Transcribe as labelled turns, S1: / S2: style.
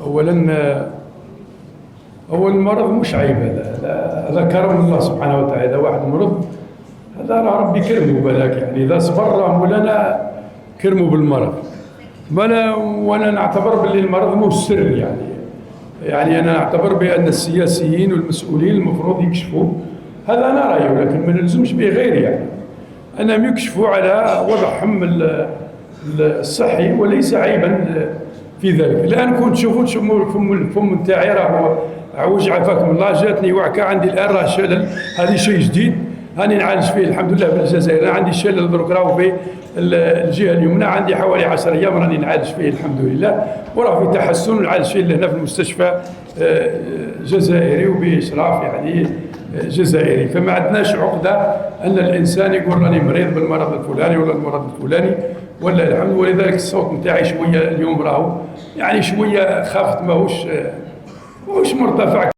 S1: اولا اول المرض مش عيب، هذا كرم الله سبحانه وتعالى. اذا واحد مرض هذا راه ربي كرمه بالك، يعني اذا صبر راه مولانا كرمه بالمرض. وانا نعتبر باللي المرض مو سر، يعني انا نعتبر بان السياسيين والمسؤولين المفروض يكشفوا. هذا انا رايي، ولكن ما نلزمش به غيري، يعني انهم يكشفوا على وضعهم الصحي وليس عيبا في ذلك. الان كنت تشوفوا الفم نتاعي راه عوج عافاكم الله، جاتني وعكه عندي الان راه شلل، هذه شيء جديد هاني نعالج فيه الحمد لله في الجزائر. انا عندي شلل درك راهو في الجهه اليمنى، عندي حوالي 10 ايام راني نعالج فيه الحمد لله، وراه في تحسن. نعالج فيه هنا في المستشفى جزائري وباشراف يعني جزائري، فما عندناش عقده ان الانسان يقول راني مريض بالمرض الفلاني ولا المرض الفلاني ولا الحمد. ولذلك الصوت نتاعي شويه اليوم راهو يعني شويه خافت، ماهوش مرتفع.